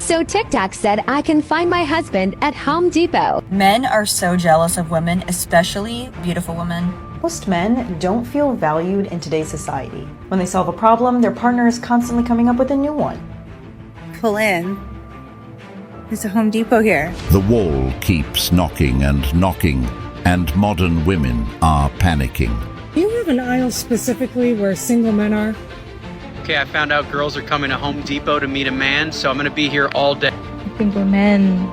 So TikTok said I can find my husband at Home Depot. Men are so jealous of women, especially beautiful women. Most men don't feel valued in today's society. When they solve a problem, their partner is constantly coming up with a new one. Pull in. There's a Home Depot here. The wall keeps knocking and knocking, and modern women are panicking. Do you have an aisle specifically where single men are? Okay, I found out girls are coming to Home Depot to meet a man, so I'm gonna be here all day. Single men,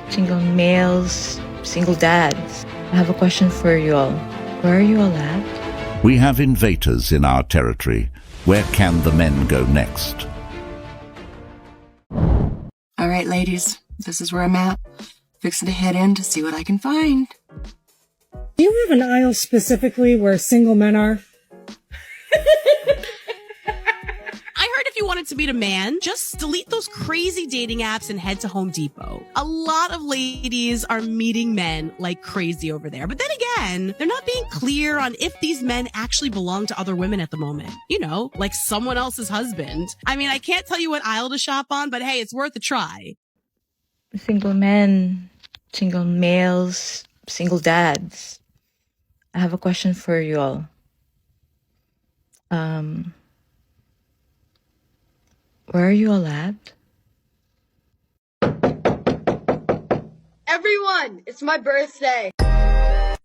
single males, single dads. I have a question for you all. Where are you all at? We have invaders in our territory. Where can the men go next? All right, ladies, this is where I'm at. Fixing to head in to see what I can find. Do you have an aisle specifically where single men are? I heard if you wanted to meet a man, just delete those crazy dating apps and head to Home Depot. A lot of ladies are meeting men like crazy over there. But then again, they're not being clear on if these men actually belong to other women at the moment. You know, like someone else's husband. I mean, I can't tell you what aisle to shop on, but hey, it's worth a try. Single men, single males, single dads. I have a question for you all. Where are you all at? Everyone, it's my birthday.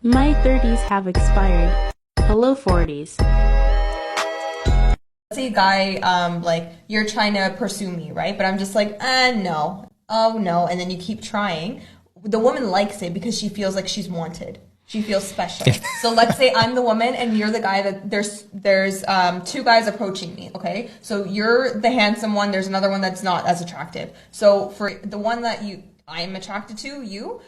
My 30s have expired. Hello 40s. See a guy, like, you're trying to pursue me, right? But I'm just like, no. Oh, no. And then you keep trying. The woman likes it because she feels like she's wanted. She feels special. So let's say I'm the woman and you're the guy that there's two guys approaching me, okay? So you're the handsome one, there's another one that's not as attractive. So for the one that I'm attracted to,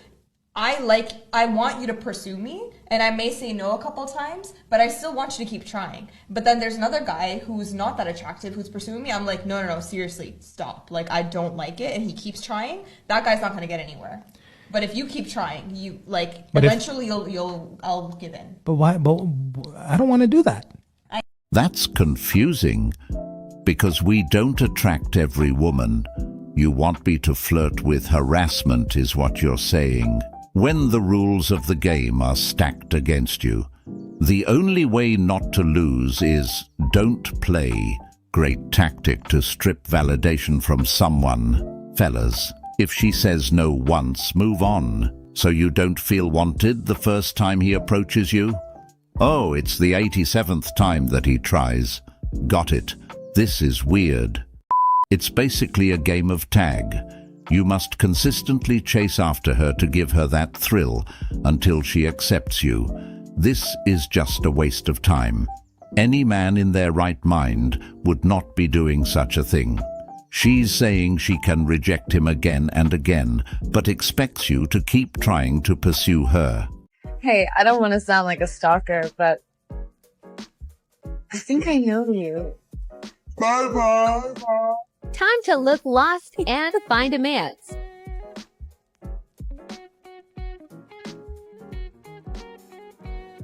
I want you to pursue me, and I may say no a couple times, but I still want you to keep trying. But then there's another guy who's not that attractive who's pursuing me. I'm like, no, seriously, stop. Like, I don't like it, and he keeps trying. That guy's not gonna get anywhere. But if you keep trying, eventually I'll give in. But why? But I don't want to do that. That's confusing, because we don't attract every woman. You want me to flirt with harassment is what you're saying. When the rules of the game are stacked against you, the only way not to lose is don't play. Great tactic to strip validation from someone. Fellas, if she says no once, move on, so you don't feel wanted the first time he approaches you. Oh, it's the 87th time that he tries. Got it. This is weird. It's basically a game of tag. You must consistently chase after her to give her that thrill until she accepts you. This is just a waste of time. Any man in their right mind would not be doing such a thing. She's saying she can reject him again and again, but expects you to keep trying to pursue her. Hey, I don't want to sound like a stalker, but I think I know you. Bye-bye. Time to look lost and find a man.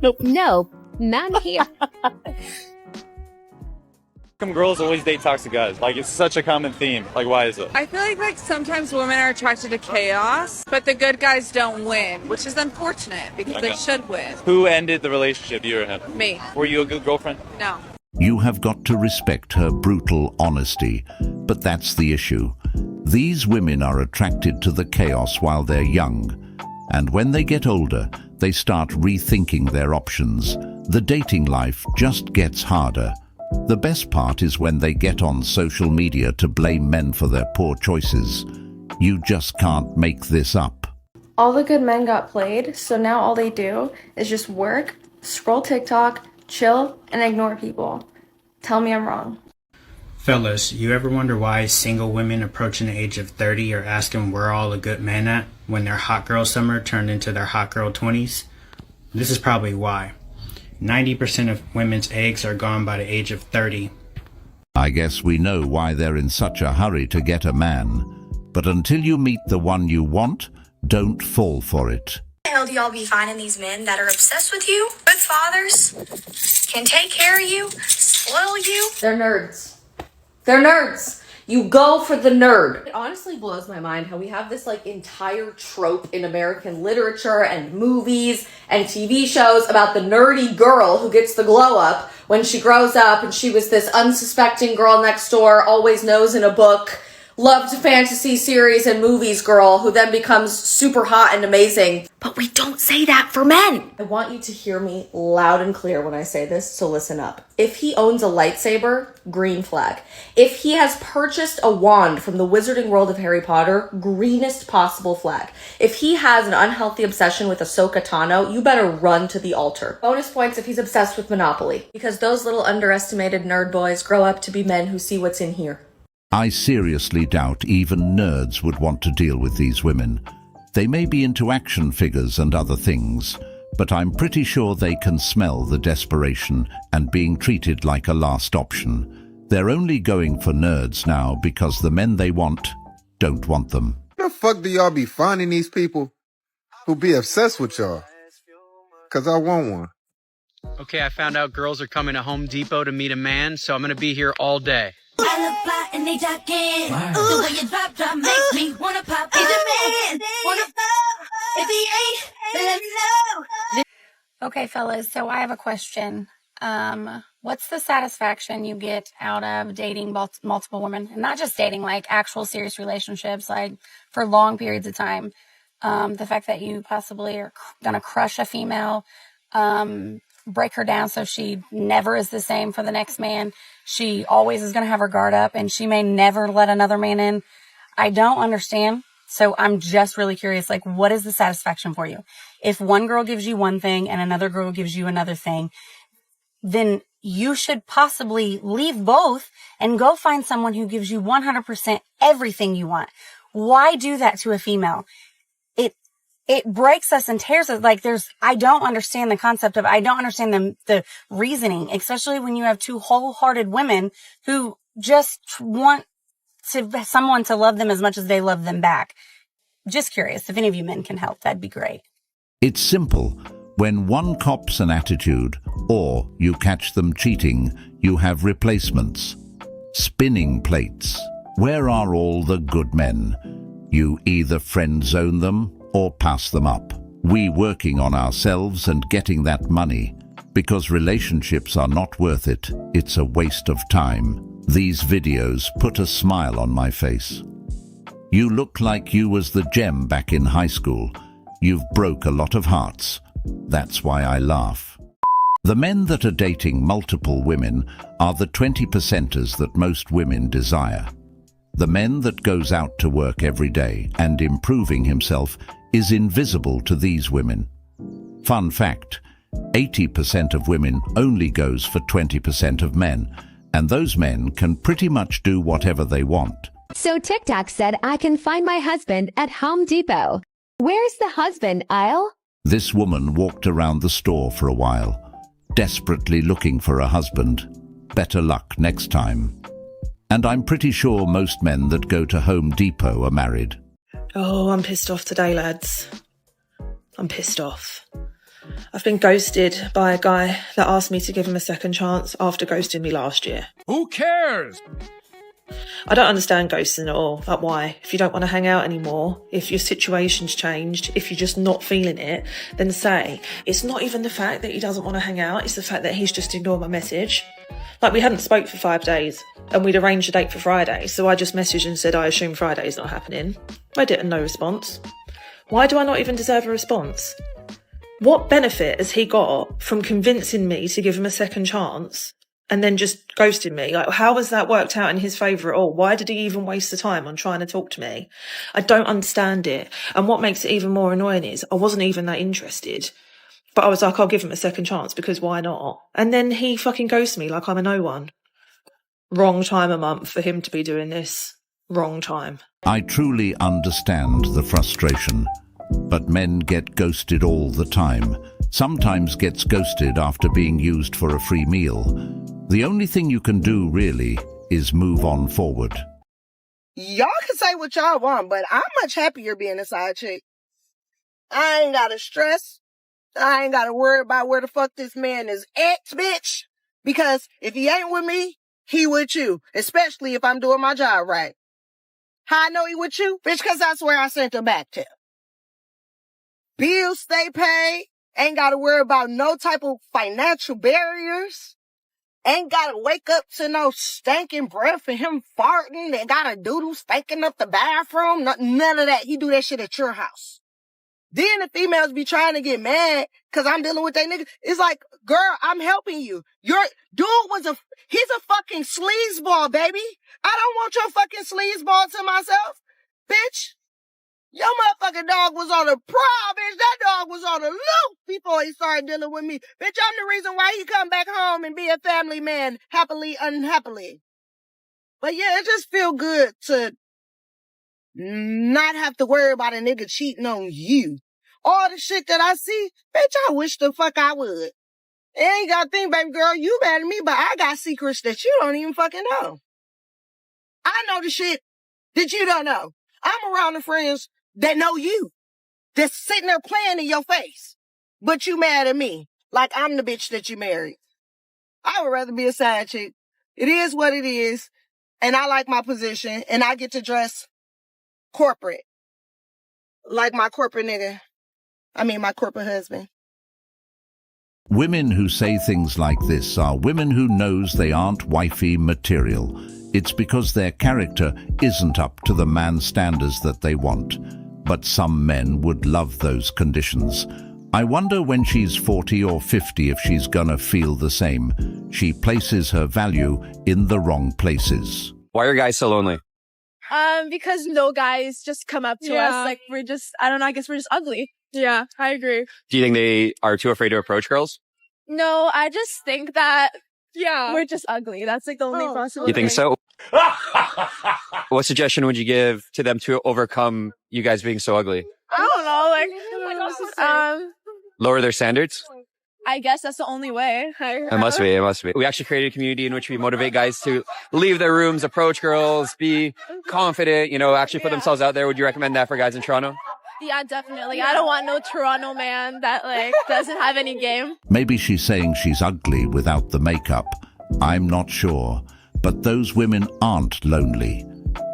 Nope. Nope. None here. How come girls always date toxic guys? Like, it's such a common theme. Like, why is it? I feel like sometimes women are attracted to chaos, but the good guys don't win, which is unfortunate because they should win. Who ended the relationship, you or him? Me. Were you a good girlfriend? No. You have got to respect her brutal honesty, but that's the issue. These women are attracted to the chaos while they're young, and when they get older, they start rethinking their options. The dating life just gets harder. The best part is when they get on social media to blame men for their poor choices. You just can't make this up. All the good men got played, so now all they do is just work, scroll TikTok, chill, and ignore people. Tell me I'm wrong. Fellas, you ever wonder why single women approaching the age of 30 are asking where all the good men at when their hot girl summer turned into their hot girl 20s? This is probably why. 90% of women's eggs are gone by the age of 30. I guess we know why they're in such a hurry to get a man. But until you meet the one you want, don't fall for it. Why the hell do y'all be finding these men that are obsessed with you? Good fathers, can take care of you, spoil you? They're nerds. They're nerds. You go for the nerd. It honestly blows my mind how we have this like entire trope in American literature and movies and TV shows about the nerdy girl who gets the glow up when she grows up, and she was this unsuspecting girl next door, always knows in a book, loved fantasy series and movies girl who then becomes super hot and amazing. But we don't say that for men. I want you to hear me loud and clear when I say this, so listen up. If he owns a lightsaber, green flag. If he has purchased a wand from the wizarding world of Harry Potter, greenest possible flag. If he has an unhealthy obsession with Ahsoka Tano, you better run to the altar. Bonus points if he's obsessed with Monopoly, because those little underestimated nerd boys grow up to be men who see what's in here. I seriously doubt even nerds would want to deal with these women. They may be into action figures and other things, but I'm pretty sure they can smell the desperation and being treated like a last option. They're only going for nerds now because the men they want don't want them. Where the fuck do y'all be finding these people who be obsessed with y'all? Cause I want one. Okay, I found out girls are coming to Home Depot to meet a man, so I'm gonna be here all day. I look fly and they jockin'. The way you drop makes me wanna pop. He's a man, wanna pop. If he ain't, then let me know. Okay, fellas, so I have a question. What's the satisfaction you get out of dating multiple women? And not just dating, like actual serious relationships, like for long periods of time. The fact that you possibly are gonna crush a female, break her down so she never is the same for the next man. She always is going to have her guard up, and she may never let another man in. I don't understand. So I'm just really curious, like, what is the satisfaction for you? If one girl gives you one thing and another girl gives you another thing, then you should possibly leave both and go find someone who gives you 100% everything you want. Why do that to a female? It breaks us and tears us. Like I don't understand the concept of, I don't understand the reasoning, especially when you have two wholehearted women who just want someone to love them as much as they love them back. Just curious if any of you men can help. That'd be great. It's simple. When one cops an attitude, or you catch them cheating, you have replacements. Spinning plates. Where are all the good men? You either friend zone them or pass them up. We working on ourselves and getting that money, because relationships are not worth it. It's a waste of time. These videos put a smile on my face. You look like you was the gem back in high school. You've broke a lot of hearts. That's why I laugh. The men that are dating multiple women are the 20%ers that most women desire. The men that goes out to work every day and improving himself is invisible to these women. Fun fact, 80% of women only goes for 20% of men, and those men can pretty much do whatever they want. So TikTok said I can find my husband at Home Depot. Where's the husband aisle? This woman walked around the store for a while, desperately looking for a husband. Better luck next time. And I'm pretty sure most men that go to Home Depot are married. Oh, I'm pissed off today, lads. I'm pissed off. I've been ghosted by a guy that asked me to give him a second chance after ghosting me last year. Who cares? I don't understand ghosting at all. Like, why? If you don't want to hang out anymore, if your situation's changed, if you're just not feeling it, then say. It's not even the fact that he doesn't want to hang out, it's the fact that he's just ignored my message. Like, we hadn't spoke for 5 days, and we'd arranged a date for Friday, so I just messaged and said I assume Friday's not happening. Read it and no response. Why do I not even deserve a response? What benefit has he got from convincing me to give him a second chance and then just ghosting me? Like, how has that worked out in his favour at all? Why did he even waste the time on trying to talk to me? I don't understand it. And what makes it even more annoying is I wasn't even that interested. But I was like, I'll give him a second chance because why not? And then he fucking ghosted me like I'm a no one. Wrong time of month for him to be doing this. Wrong time. I truly understand the frustration, but men get ghosted all the time. Sometimes gets ghosted after being used for a free meal. The only thing you can do, really, is move on forward. Y'all can say what y'all want, but I'm much happier being a side chick. I ain't gotta stress. I ain't gotta worry about where the fuck this man is at, bitch. Because if he ain't with me, he with you, especially if I'm doing my job right. How I know he with you? Bitch, because that's where I sent him back to. Bills stay paid. Ain't got to worry about no type of financial barriers. Ain't got to wake up to no stinking breath and him farting and got a doodle stinking up the bathroom. None of that. He do that shit at your house. Then the females be trying to get mad because I'm dealing with that nigga. It's like, girl, I'm helping you. Your dude he's a fucking sleazeball, baby. I don't want your fucking sleazeball to myself. Bitch, your motherfucking dog was on a prowl, bitch. That dog was on a loop before he started dealing with me. Bitch, I'm the reason why he come back home and be a family man, happily, unhappily. But yeah, it just feel good to not have to worry about a nigga cheating on you. All the shit that I see, bitch, I wish the fuck I would. Ain't got to think, baby girl, you mad at me, but I got secrets that you don't even fucking know. I know the shit that you don't know. I'm around the friends that know you, that's sitting there playing in your face. But you mad at me, like I'm the bitch that you married. I would rather be a side chick. It is what it is, and I like my position, and I get to dress corporate. Like my corporate nigga. My corporate husband. Women who say things like this are women who knows they aren't wifey material. It's because their character isn't up to the man standards that they want. But some men would love those conditions. I wonder when she's 40 or 50 if she's gonna feel the same. She places her value in the wrong places. Why are guys so lonely? Because no guys just come up to us. Like, I don't know, I guess we're just ugly. Yeah, I agree. Do you think they are too afraid to approach girls? No, I just think that, we're just ugly. That's like the only possible You think thing. so? What suggestion would you give to them to overcome you guys being so ugly? I don't know, Lower their standards? I guess that's the only way. It must be. We actually created a community in which we motivate guys to leave their rooms, approach girls, be confident, actually put themselves out there. Would you recommend that for guys in Toronto? Yeah, definitely. I don't want no Toronto man that doesn't have any game. Maybe she's saying she's ugly without the makeup. I'm not sure. But those women aren't lonely.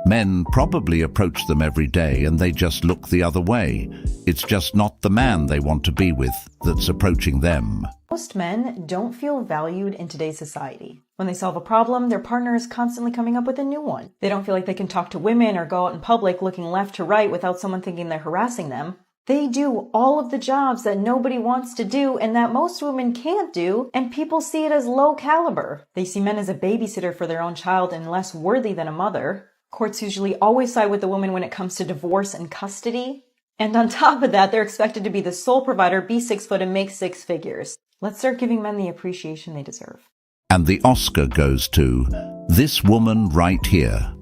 Men probably approach them every day and they just look the other way. It's just not the man they want to be with that's approaching them. Most men don't feel valued in today's society. When they solve a problem, their partner is constantly coming up with a new one. They don't feel like they can talk to women or go out in public looking left to right without someone thinking they're harassing them. They do all of the jobs that nobody wants to do and that most women can't do, and people see it as low caliber. They see men as a babysitter for their own child and less worthy than a mother. Courts usually always side with the woman when it comes to divorce and custody. And on top of that, they're expected to be the sole provider, be 6 foot, and make 6 figures. Let's start giving men the appreciation they deserve. And the Oscar goes to this woman right here.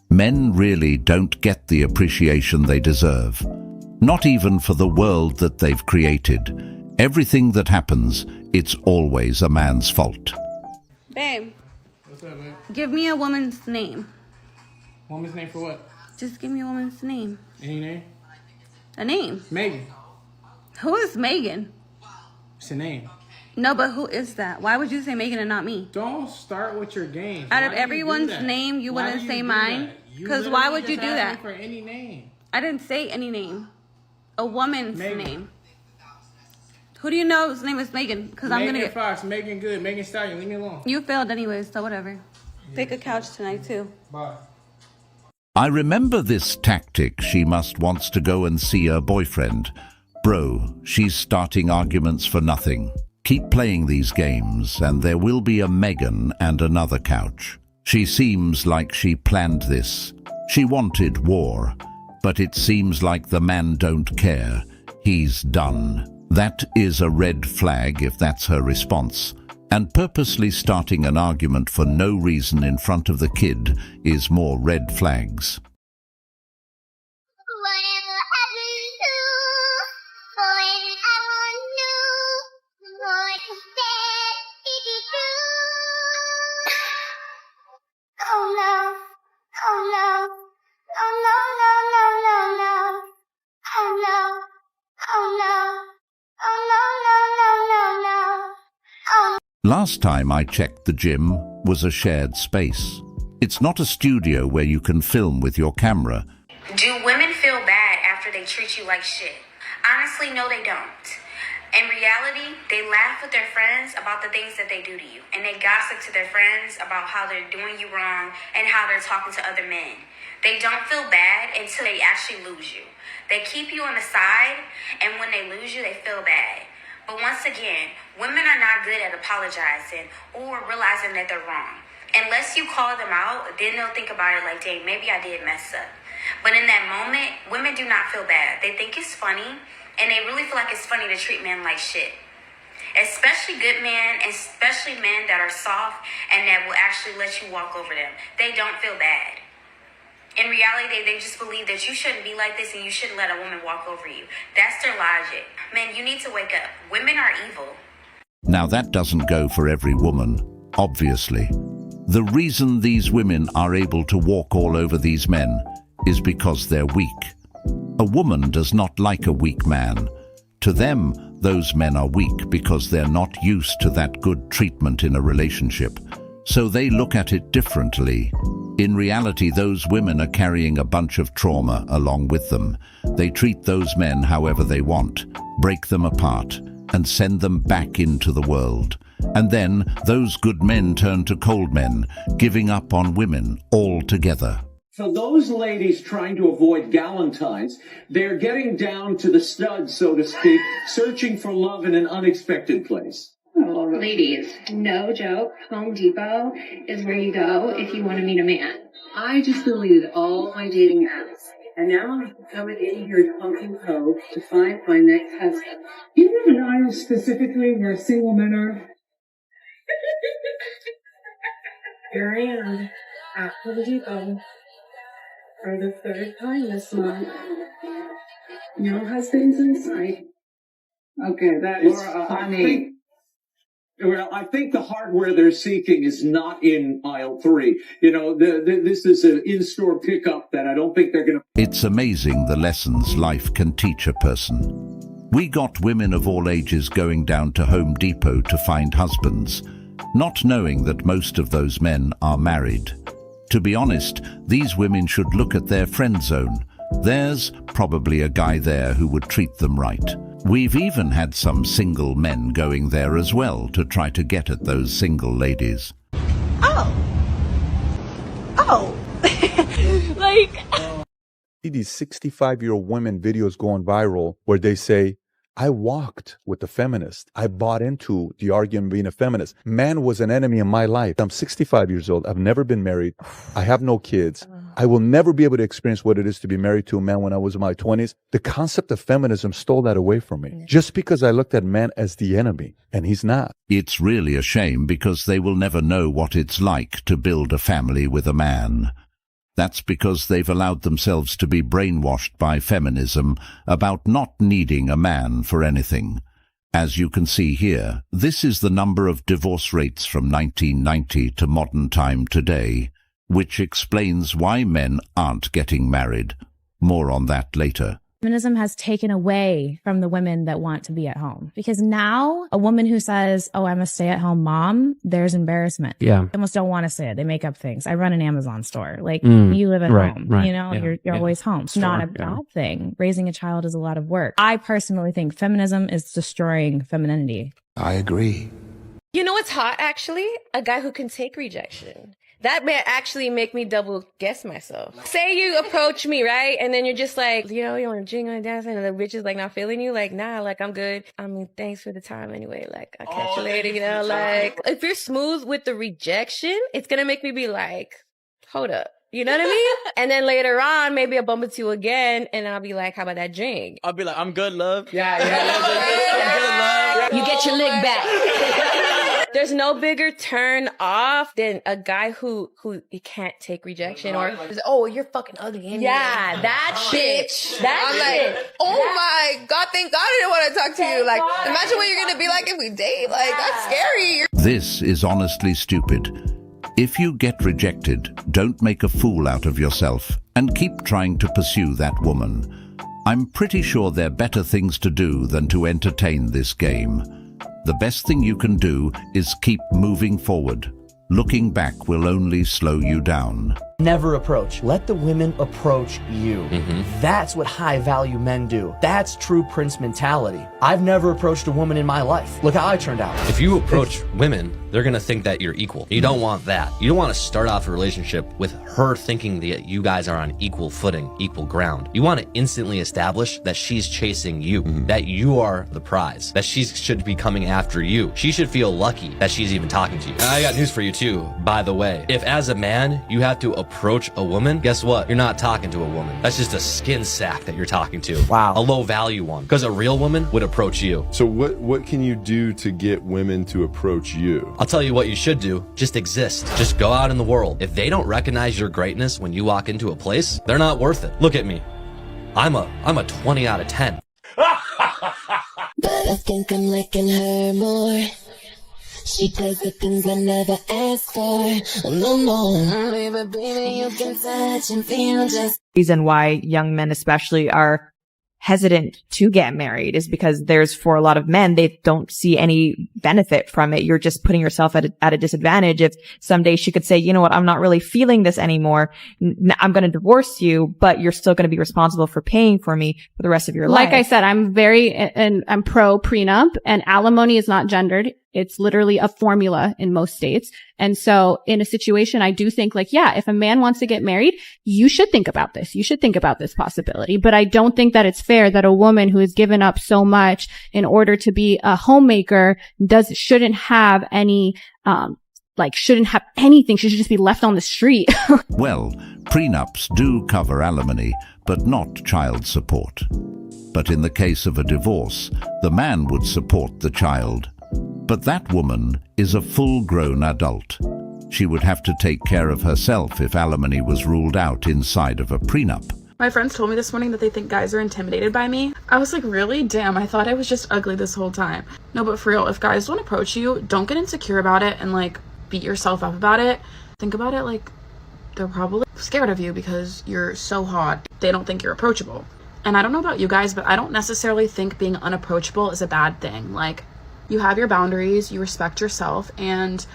Men really don't get the appreciation they deserve. Not even for the world that they've created. Everything that happens, it's always a man's fault. Babe. What's up, man? Give me a woman's name. Woman's name for what? Just give me a woman's name. Any name? A name. Megan. Who is Megan? It's a name. No, but who is that? Why would you say Megan and not me? Don't start with your game. Out of everyone's name, you wouldn't say mine? Because why would you do that? For any name. I didn't say any name. A woman's Megan. name. Who do you know whose name is Megan? Because I'm gonna Megan get. Fox, Megan Good, Megan Stallion. Leave me alone. You failed anyways, so whatever. Pick a couch tonight too. Bye. I remember this tactic. She must wants to go and see her boyfriend. Bro, she's starting arguments for nothing. Keep playing these games and there will be a Megan and another couch. She seems like she planned this. She wanted war, but it seems like the man don't care. He's done. That is a red flag if that's her response. And purposely starting an argument for no reason in front of the kid is more red flags. Last time I checked the gym, was a shared space. It's not a studio where you can film with your camera. Do women feel bad after they treat you like shit? Honestly, no, they don't. In reality, they laugh with their friends about the things that they do to you, and they gossip to their friends about how they're doing you wrong and how they're talking to other men. They don't feel bad until they actually lose you. They keep you on the side, and when they lose you, they feel bad. But once again, women are not good at apologizing or realizing that they're wrong. Unless you call them out, then they'll think about it like, dang, maybe I did mess up. But in that moment, women do not feel bad. They think it's funny, and they really feel like it's funny to treat men like shit. Especially good men, especially men that are soft and that will actually let you walk over them. They don't feel bad. In reality, they just believe that you shouldn't be like this and you shouldn't let a woman walk over you. That's their logic. Men, you need to wake up. Women are evil. Now that doesn't go for every woman, obviously. The reason these women are able to walk all over these men is because they're weak. A woman does not like a weak man. To them, those men are weak because they're not used to that good treatment in a relationship. So they look at it differently. In reality, those women are carrying a bunch of trauma along with them. They treat those men however they want, break them apart, and send them back into the world. And then those good men turn to cold men, giving up on women altogether. For those ladies trying to avoid galantines, they're getting down to the studs, so to speak, searching for love in an unexpected place. Oh, ladies, no joke, Home Depot is where you go if you want to meet a man. I just deleted all my dating apps, and now I'm coming in here to Pumpkin Cove to find my next husband. Do you have an aisle specifically where single men are? Here I am at Home Depot for the third time this month. No husbands in sight. Okay, that is funny. Well, I think the hardware they're seeking is not in aisle 3. You know, this is an in-store pickup that I don't think they're going to... It's amazing the lessons life can teach a person. We got women of all ages going down to Home Depot to find husbands, not knowing that most of those men are married. To be honest, these women should look at their friend zone. There's probably a guy there who would treat them right. We've even had some single men going there as well to try to get at those single ladies. These 65-year-old women videos going viral where they say, I walked with the feminist. I bought into the argument of being a feminist. Man was an enemy in my life. I'm 65 years old. I've never been married. I have no kids. I will never be able to experience what it is to be married to a man when I was in my 20s. The concept of feminism stole that away from me just because I looked at man as the enemy, and he's not. It's really a shame because they will never know what it's like to build a family with a man. That's because they've allowed themselves to be brainwashed by feminism about not needing a man for anything. As you can see here, this is the number of divorce rates from 1990 to modern time today, which explains why men aren't getting married. More on that later. Feminism has taken away from the women that want to be at home. Because now a woman who says, oh, I'm a stay-at-home mom, there's embarrassment. Yeah. They almost don't want to say it. They make up things. I run an Amazon store. Like, you live at home. You know, you're always home. It's not a bad thing. Raising a child is a lot of work. I personally think feminism is destroying femininity. I agree. You know what's hot, actually? A guy who can take rejection. That may actually make me double guess myself. Say you approach me, right? And then you're just like, you know, you want to jingle and dance, and the bitch is like not feeling you. Like, nah, like I'm good. I mean, thanks for the time anyway. Like, I'll catch you later, you know? Like, if you're smooth with the rejection, it's going to make me be like, hold up. You know what I mean? And then later on, maybe I'll bump into you again, and I'll be like, how about that drink? I'll be like, I'm good, love. Yeah. I'm good, love. You get your lick back. There's no bigger turn off than a guy who he can't take rejection or, oh, you're fucking ugly. Anyway. Yeah, that bitch. I'm like, oh my God, thank God I didn't want to talk to you. Like, imagine what you're going to be like if we date. Like, that's scary. This is honestly stupid. If you get rejected, don't make a fool out of yourself and keep trying to pursue that woman. I'm pretty sure there are better things to do than to entertain this game. The best thing you can do is keep moving forward. Looking back will only slow you down. Never approach. Let the women approach you. That's what high value men do. That's true prince mentality. I've never approached a woman in my life. Look how I turned out. If you approach women, they're gonna think that you're equal. You don't want that. You don't want to start off a relationship with her thinking that you guys are on equal footing, equal ground. You want to instantly establish that she's chasing you, that you are the prize, that she should be coming after you. She should feel lucky that she's even talking to you. I got news for you too, by the way. If as a man, you have to approach a woman, guess what? You're not talking to a woman. That's just a skin sack that you're talking to. Wow. A low value one. Because a real woman would approach you. So what can you do to get women to approach you? I'll tell you what you should do. Just exist. Just go out in the world. If they don't recognize your greatness when you walk into a place, they're not worth it. Look at me. I'm a 20 out of 10. But I think I'm liking her more. She does the things I never asked for. No more. Baby, you can touch and feel just. Reason why young men especially are hesitant to get married is because for a lot of men, they don't see any benefit from it. You're just putting yourself at a disadvantage. If someday she could say, you know what, I'm not really feeling this anymore. I'm going to divorce you, but you're still going to be responsible for paying for me for the rest of your life. Like I said, I'm pro prenup, and alimony is not gendered. It's literally a formula in most states. And so in a situation, I do think if a man wants to get married, you should think about this. You should think about this possibility. But I don't think that it's fair that a woman who has given up so much in order to be a homemaker shouldn't have any, shouldn't have anything. She should just be left on the street. Well, prenups do cover alimony, but not child support. But in the case of a divorce, the man would support the child. But that woman is a full-grown adult. She would have to take care of herself if alimony was ruled out inside of a prenup. My friends told me this morning that they think guys are intimidated by me. I was like, really? Damn, I thought I was just ugly this whole time. No, but for real, if guys don't approach you, don't get insecure about it and beat yourself up about it. Think about it they're probably scared of you because you're so hot. They don't think you're approachable. And I don't know about you guys, but I don't necessarily think being unapproachable is a bad thing. You have your boundaries, you respect yourself, and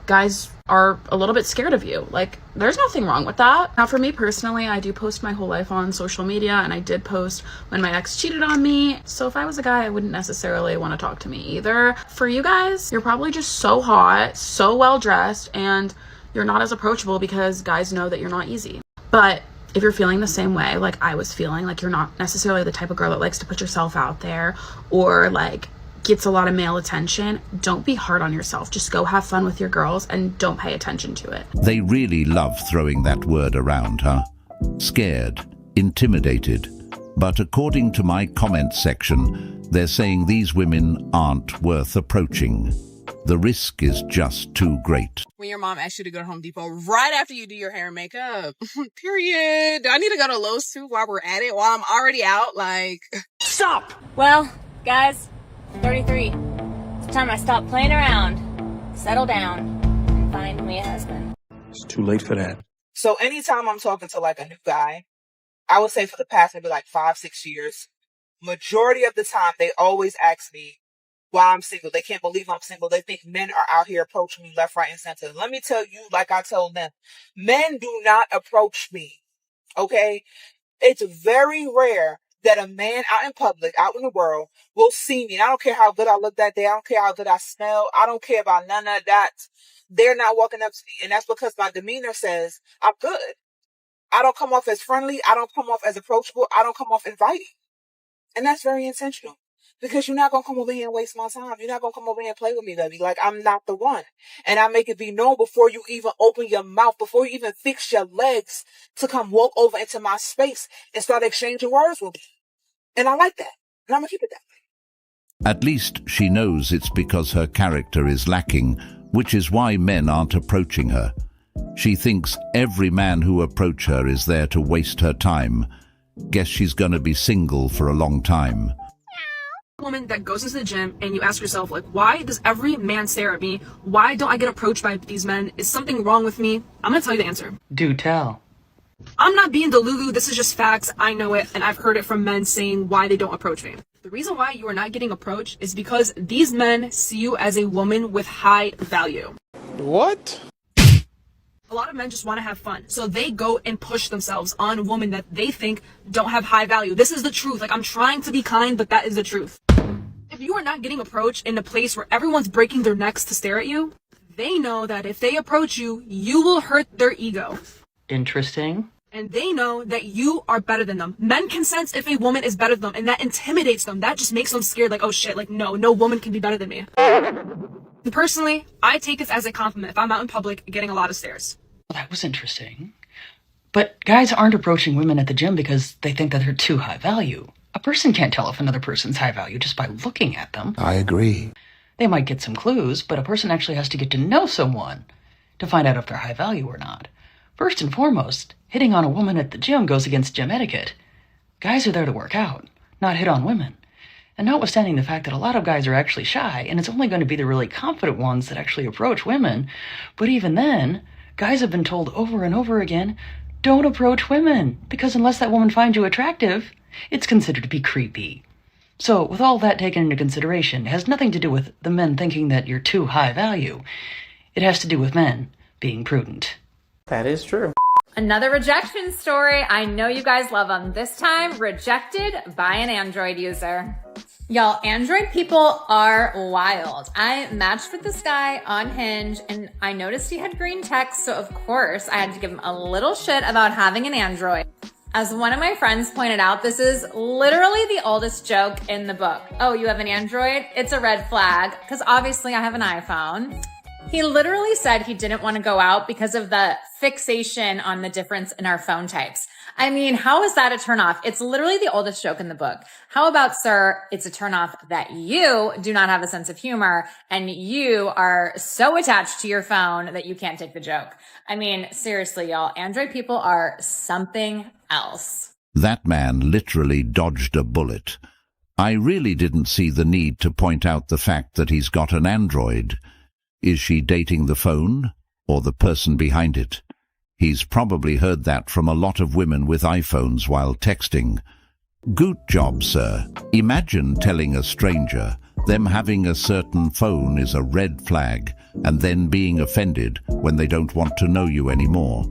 guys are a little bit scared of you. There's nothing wrong with that. Now, for me personally, I do post my whole life on social media, and I did post when my ex cheated on me. So if I was a guy, I wouldn't necessarily want to talk to me either. For you guys, you're probably just so hot, so well dressed, and you're not as approachable because guys know that you're not easy. But if you're feeling the same way like I was feeling, you're not necessarily the type of girl that likes to put yourself out there or gets a lot of male attention, don't be hard on yourself. Just go have fun with your girls and don't pay attention to it. They really love throwing that word around, huh? Scared, intimidated. But according to my comment section, they're saying these women aren't worth approaching. The risk is just too great. When your mom asks you to go to Home Depot right after you do your hair and makeup, period. Do I need to go to Lowe's too while we're at it, while I'm already out? Stop! Well, guys, 33. It's time I stop playing around, settle down, and find me a husband. It's too late for that. So anytime I'm talking to a new guy, I would say for the past maybe 5-6 years, majority of the time they always ask me why I'm single. They can't believe I'm single. They think men are out here approaching me left, right, and center. Let me tell you, like I told them, men do not approach me. Okay? It's very rare that a man out in public, out in the world, will see me. And I don't care how good I look that day. I don't care how good I smell. I don't care about none of that. They're not walking up to me. And that's because my demeanor says I'm good. I don't come off as friendly. I don't come off as approachable. I don't come off inviting. And that's very intentional. Because you're not going to come over here and waste my time. You're not going to come over here and play with me, baby. I'm not the one. And I make it be known before you even open your mouth, before you even fix your legs to come walk over into my space and start exchanging words with me. And I like that. And I'm going to keep it that way. At least she knows it's because her character is lacking, which is why men aren't approaching her. She thinks every man who approach her is there to waste her time. Guess she's going to be single for a long time. Woman that goes into the gym and you ask yourself, why does every man stare at me? Why don't I get approached by these men? Is something wrong with me? I'm going to tell you the answer. Do tell. I'm not being delulu. This is just facts. I know it. And I've heard it from men saying why they don't approach me. The reason why you are not getting approached is because these men see you as a woman with high value. What? A lot of men just want to have fun. So they go and push themselves on women that they think don't have high value. This is the truth. Like, I'm trying to be kind, but that is the truth. If you are not getting approached in a place where everyone's breaking their necks to stare at you, they know that if they approach you, you will hurt their ego. Interesting. And they know that you are better than them. Men can sense if a woman is better than them, and that intimidates them. That just makes them scared, like, oh shit, like, no woman can be better than me. And personally, I take this as a compliment if I'm out in public getting a lot of stares. Well, that was interesting. But guys aren't approaching women at the gym because they think that they're too high value. A person can't tell if another person's high value just by looking at them. I agree. They might get some clues, but a person actually has to get to know someone to find out if they're high value or not. First and foremost, hitting on a woman at the gym goes against gym etiquette. Guys are there to work out, not hit on women. And notwithstanding the fact that a lot of guys are actually shy, and it's only going to be the really confident ones that actually approach women, but even then, guys have been told over and over again, don't approach women, because unless that woman finds you attractive, it's considered to be creepy. So, with all that taken into consideration, it has nothing to do with the men thinking that you're too high value. It has to do with men being prudent. That is true. Another rejection story. I know you guys love them. This time, rejected by an Android user. Y'all, Android people are wild. I matched with this guy on Hinge and I noticed he had green text, so of course I had to give him a little shit about having an Android. As one of my friends pointed out, this is literally the oldest joke in the book. Oh, you have an Android? It's a red flag, because obviously I have an iPhone. He literally said he didn't want to go out because of the fixation on the difference in our phone types. I mean, how is that a turnoff? It's literally the oldest joke in the book. How about, sir, it's a turnoff that you do not have a sense of humor and you are so attached to your phone that you can't take the joke. I mean, seriously, y'all, Android people are something else. That man literally dodged a bullet. I really didn't see the need to point out the fact that he's got an Android. Is she dating the phone or the person behind it? He's probably heard that from a lot of women with iPhones while texting. Good job, sir. Imagine telling a stranger them having a certain phone is a red flag and then being offended when they don't want to know you anymore.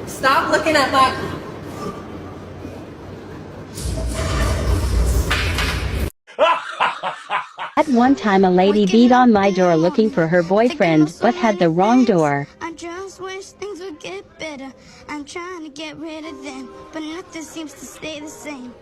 Stop looking at my... At one time a lady beat on my door looking for her boyfriend, but had the wrong door. I just wish things would get better. I'm trying to get rid of them, but nothing seems to stay the same.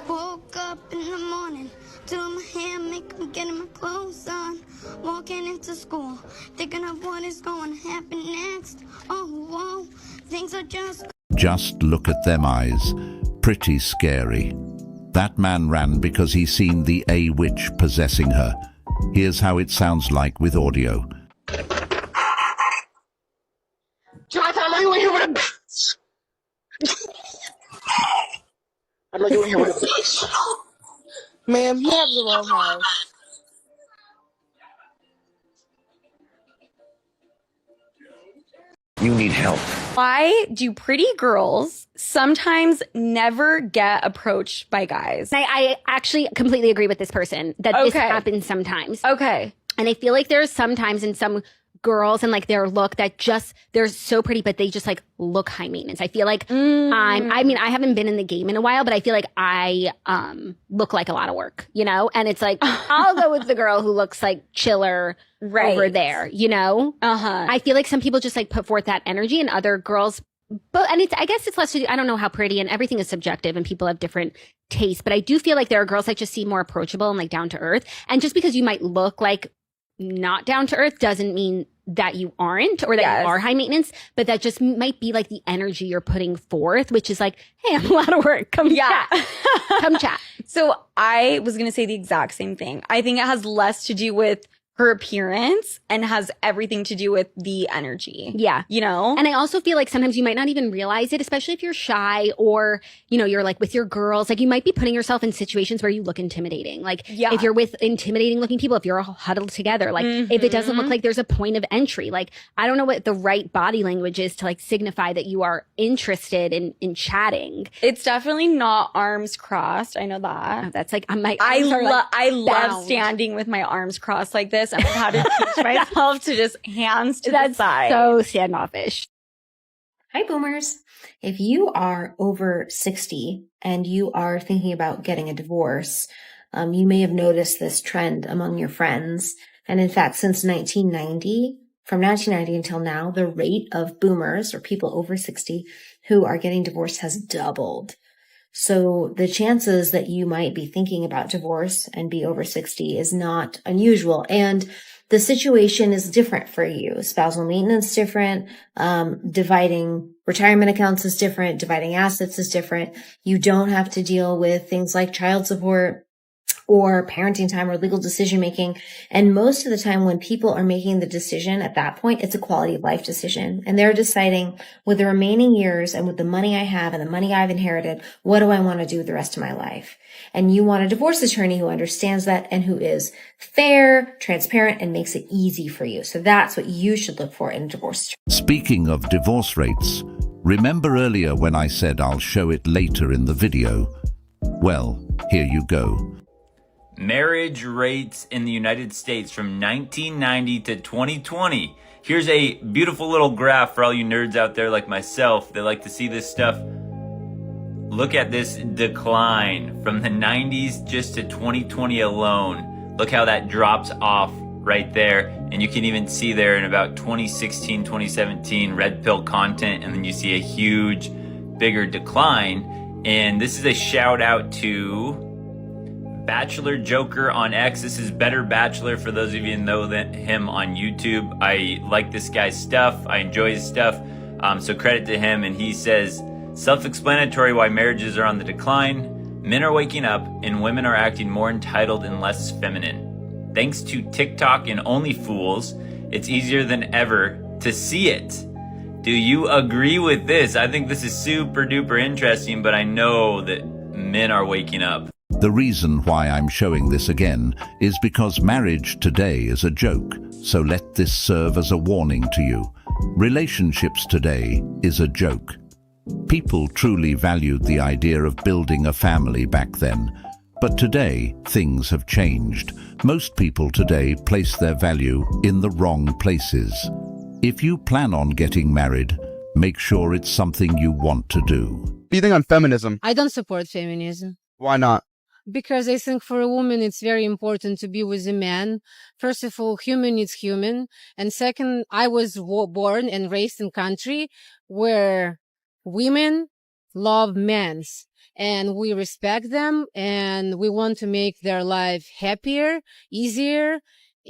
Woke up in the morning, doing my hair, makeup, getting my clothes on. Walking into school, thinking of what is going to happen next. Oh, whoa, things are just... Just look at them eyes. Pretty scary. That man ran because he seen the A-witch possessing her. Here's how it sounds like with audio. Jonathan, I know you in here with a bitch. I know you in here with a bitch. Ma'am, you have the wrong house. You need help. Why do pretty girls sometimes never get approached by guys? I actually completely agree with this person that this happens sometimes. Okay. And I feel like there's sometimes in some girls and like their look that just, they're so pretty, but they just like look high maintenance. I feel like I mean, I haven't been in the game in a while, but I feel like I look like a lot of work, you know? And it's like, I'll go with the girl who looks like chiller over there, you know? I feel like some people just like put forth that energy and other girls, but, and it's, I guess it's less to do, I don't know how pretty, and everything is subjective and people have different tastes, but I do feel like there are girls that just seem more approachable and like down to earth. And just because you might look like not down to earth doesn't mean that you aren't or that you are high maintenance, but that just might be like the energy you're putting forth, which is like, hey, I'm a lot of work. Come chat. Come chat. So I was going to say the exact same thing. I think it has less to do with her appearance and has everything to do with the energy. Yeah. You know? And I also feel like sometimes you might not even realize it, especially if you're shy or, you know, you're like with your girls. Like you might be putting yourself in situations where you look intimidating. Like if you're with intimidating looking people, if you're all huddled together, like if it doesn't look like there's a point of entry, like I don't know what the right body language is to like signify that you are interested in chatting. It's definitely not arms crossed. I know that. That's like, I love standing with my arms crossed like this. And I've had to teach myself to just hands to the side. So standoffish. Hi, boomers. If you are over 60 and you are thinking about getting a divorce, you may have noticed this trend among your friends. And in fact, since 1990, from 1990 until now, the rate of boomers or people over 60 who are getting divorced has doubled. So the chances that you might be thinking about divorce and be over 60 is not unusual. And the situation is different for you. Spousal maintenance is different. Dividing retirement accounts is different. Dividing assets is different. You don't have to deal with things like child support or parenting time or legal decision making. And most of the time when people are making the decision at that point, it's a quality of life decision. And they're deciding with the remaining years and with the money I have and the money I've inherited, what do I want to do with the rest of my life? And you want a divorce attorney who understands that and who is fair, transparent, and makes it easy for you. So that's what you should look for in a divorce attorney. Speaking of divorce rates, remember earlier when I said I'll show it later in the video? Well, here you go. Marriage rates in the United States from 1990 to 2020. Here's a beautiful little graph for all you nerds out there like myself that like to see this stuff. Look at this decline from the 90s just to 2020 alone. Look how that drops off right there. And you can even see there in about 2016, 2017, red pill content. And then you see a huge, bigger decline. And this is a shout out to Bachelor Joker on X. This is Better Bachelor for those of you who know him on YouTube. I like this guy's stuff. I enjoy his stuff. So credit to him. And he says, self-explanatory why marriages are on the decline. Men are waking up and women are acting more entitled and less feminine. Thanks to TikTok and OnlyFools, it's easier than ever to see it. Do you agree with this? I think this is super duper interesting, but I know that men are waking up. The reason why I'm showing this again is because marriage today is a joke, so let this serve as a warning to you. Relationships today is a joke. People truly valued the idea of building a family back then, but today things have changed. Most people today place their value in the wrong places. If you plan on getting married, make sure it's something you want to do. What do you think on feminism? I don't support feminism. Why not? Because I think for a woman, it's very important to be with a man. First of all, human is human. And second, I was born and raised in a country where women love men and we respect them and we want to make their life happier, easier.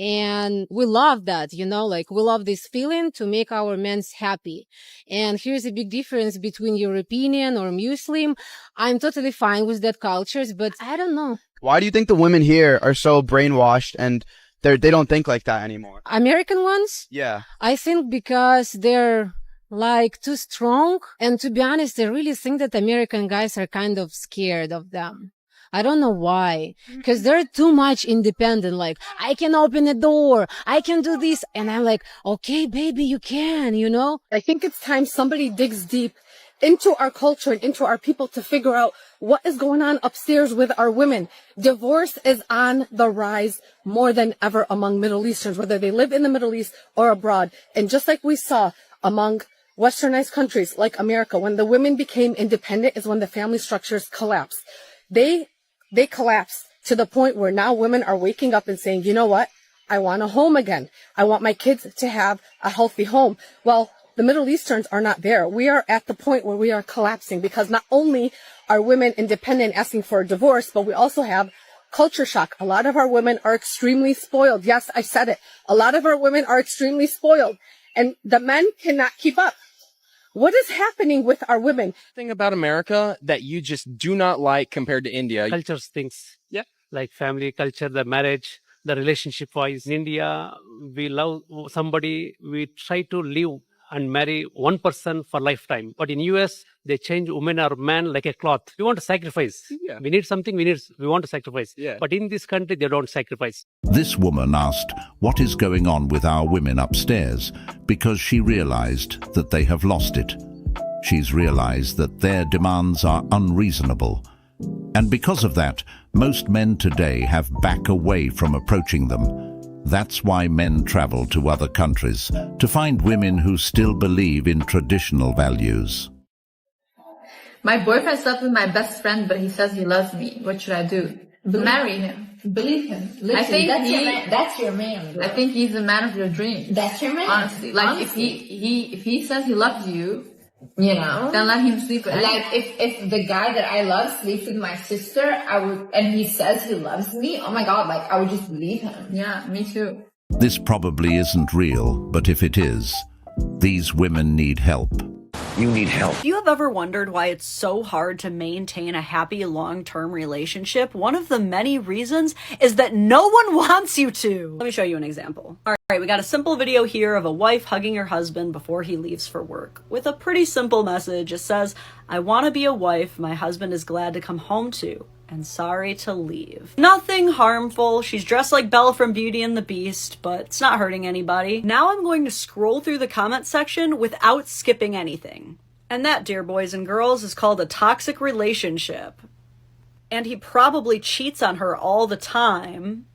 And we love that, you know, like we love this feeling to make our men happy. And here's a big difference between European or Muslim. I'm totally fine with that cultures, but I don't know. Why do you think the women here are so brainwashed and they don't think like that anymore? American ones? Yeah. I think because they're like too strong. And to be honest, I really think that American guys are kind of scared of them. I don't know why, because they're too much independent. Like, I can open a door, I can do this. And I'm like, okay, baby, you can, you know? I think it's time somebody digs deep into our culture and into our people to figure out what is going on upstairs with our women. Divorce is on the rise more than ever among Middle Easterns, whether they live in the Middle East or abroad. And just like we saw among westernized countries like America, when the women became independent is when the family structures collapsed. They collapsed to the point where now women are waking up and saying, you know what? I want a home again. I want my kids to have a healthy home. Well, the Middle Easterns are not there. We are at the point where we are collapsing because not only are women independent asking for a divorce, but we also have culture shock. A lot of our women are extremely spoiled. Yes, I said it. A lot of our women are extremely spoiled and the men cannot keep up. What is happening with our women? Thing about America that you just do not like compared to India. Cultures things, yeah, like family culture, the marriage, the relationship wise. In India, we love somebody, we try to live and marry one person for lifetime. But in US, they change woman or man like a cloth. We want to sacrifice. Yeah. We need something, we want to sacrifice. Yeah. But in this country, they don't sacrifice. This woman asked what is going on with our women upstairs because she realized that they have lost it. She's realized that their demands are unreasonable. And because of that, most men today have back away from approaching them. That's why men travel to other countries, to find women who still believe in traditional values. My boyfriend slept with my best friend, but he says he loves me. What should I do? Marry him. Believe him. Literally, I think that's your man. Girl. I think he's the man of your dreams. That's your man. Honestly, like if he says he loves you, you know, then let him sleep with him. Like if the guy that I love sleeps with my sister, I would, and he says he loves me, oh my god, like I would just believe him. Yeah, me too. This probably isn't real, but if it is, these women need help. You need help. If you have ever wondered why it's so hard to maintain a happy long-term relationship, one of the many reasons is that no one wants you to. Let me show you an example. All right, we got a simple video here of a wife hugging her husband before he leaves for work with a pretty simple message. It says, "I want to be a wife my husband is glad to come home to, and sorry to leave." Nothing harmful. She's dressed like Belle from Beauty and the Beast, but it's not hurting anybody. Now I'm going to scroll through the comment section without skipping anything. And that, dear boys and girls, is called a toxic relationship. And he probably cheats on her all the time.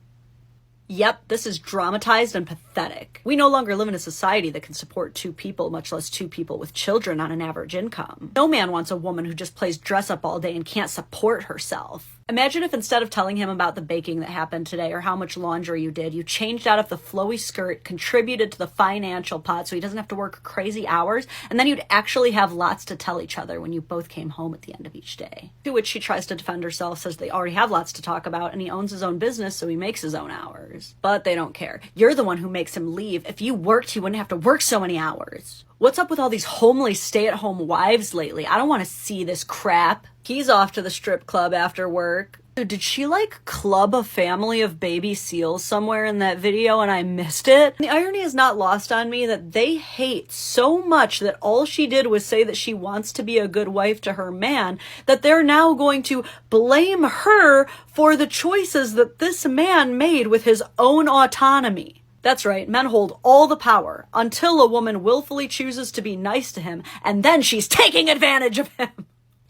Yep, this is dramatized and pathetic. We no longer live in a society that can support two people, much less two people with children on an average income. No man wants a woman who just plays dress up all day and can't support herself. Imagine if instead of telling him about the baking that happened today or how much laundry you did, you changed out of the flowy skirt, contributed to the financial pot so he doesn't have to work crazy hours, and then you'd actually have lots to tell each other when you both came home at the end of each day. To which she tries to defend herself, says they already have lots to talk about, and he owns his own business, so he makes his own hours. But they don't care. You're the one who makes him leave. If you worked, he wouldn't have to work so many hours. What's up with all these homely stay-at-home wives lately? I don't want to see this crap. He's off to the strip club after work. Did she like club a family of baby seals somewhere in that video and I missed it? The irony is not lost on me that they hate so much that all she did was say that she wants to be a good wife to her man, that they're now going to blame her for the choices that this man made with his own autonomy. That's right, men hold all the power until a woman willfully chooses to be nice to him, and then she's taking advantage of him.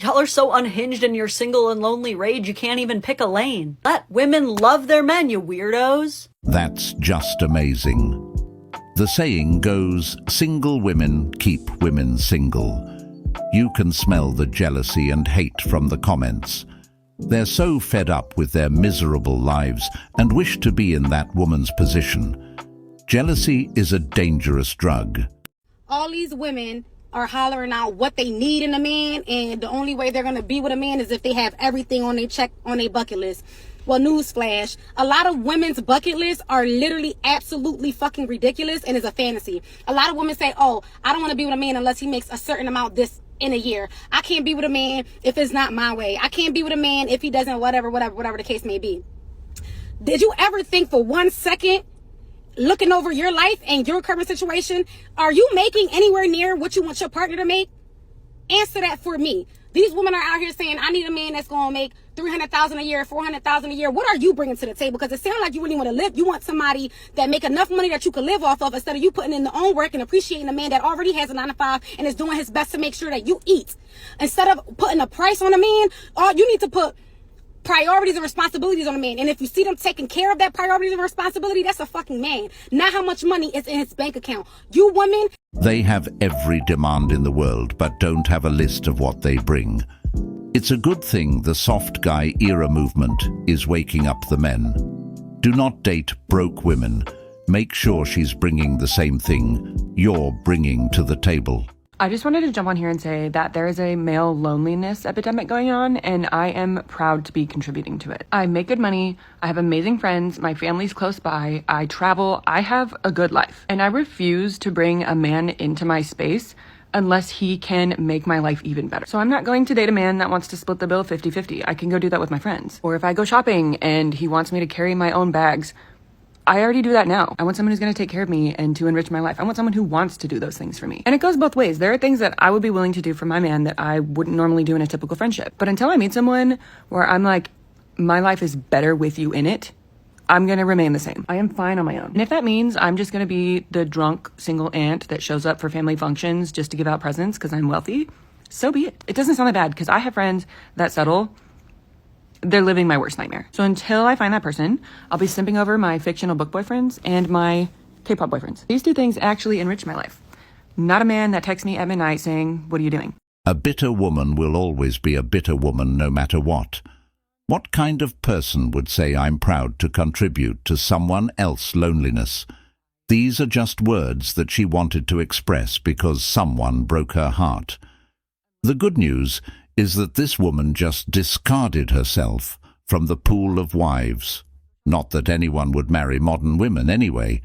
Y'all are so unhinged in your single and lonely rage you can't even pick a lane. Let women love their men, you weirdos. That's just amazing. The saying goes, single women keep women single. You can smell the jealousy and hate from the comments. They're so fed up with their miserable lives and wish to be in that woman's position. Jealousy is a dangerous drug. All these women are hollering out what they need in a man, and the only way they're going to be with a man is if they have everything on their bucket list. Well, newsflash, a lot of women's bucket lists are literally absolutely fucking ridiculous and is a fantasy. A lot of women say, oh, I don't want to be with a man unless he makes a certain amount this in a year. I can't be with a man if it's not my way. I can't be with a man if he doesn't, whatever the case may be. Did you ever think for 1 second, looking over your life and your current situation, are you making anywhere near what you want your partner to make? Answer that for me. These women are out here saying, I need a man that's going to make $300,000 a year, $400,000 a year. What are you bringing to the table? Because it sounds like you really want to live. You want somebody that make enough money that you can live off of instead of you putting in the own work and appreciating a man that already has a 9-to-5 and is doing his best to make sure that you eat. Instead of putting a price on a man, you need to put priorities and responsibilities on a man. And if you see them taking care of that priorities and responsibility, that's a fucking man. Not how much money is in his bank account. You women. They have every demand in the world, but don't have a list of what they bring. It's a good thing the soft guy era movement is waking up the men. Do not date broke women. Make sure she's bringing the same thing you're bringing to the table. I just wanted to jump on here and say that there is a male loneliness epidemic going on, and I am proud to be contributing to it. I make good money, I have amazing friends, my family's close by, I travel, I have a good life. And I refuse to bring a man into my space unless he can make my life even better. So I'm not going to date a man that wants to split the bill 50-50. I can go do that with my friends. Or if I go shopping and he wants me to carry my own bags, I already do that now. I want someone who's going to take care of me and to enrich my life. I want someone who wants to do those things for me. And it goes both ways. There are things that I would be willing to do for my man that I wouldn't normally do in a typical friendship. But until I meet someone where I'm like, my life is better with you in it, I'm going to remain the same. I am fine on my own. And if that means I'm just going to be the drunk single aunt that shows up for family functions just to give out presents because I'm wealthy, so be it. It doesn't sound that bad because I have friends that settle. They're living my worst nightmare. So until I find that person, I'll be simping over my fictional book boyfriends and my K-pop boyfriends. These two things actually enrich my life. Not a man that texts me at midnight saying, "What are you doing?" A bitter woman will always be a bitter woman no matter what. What kind of person would say I'm proud to contribute to someone else's loneliness? These are just words that she wanted to express because someone broke her heart. The good news is that this woman just discarded herself from the pool of wives. Not that anyone would marry modern women anyway.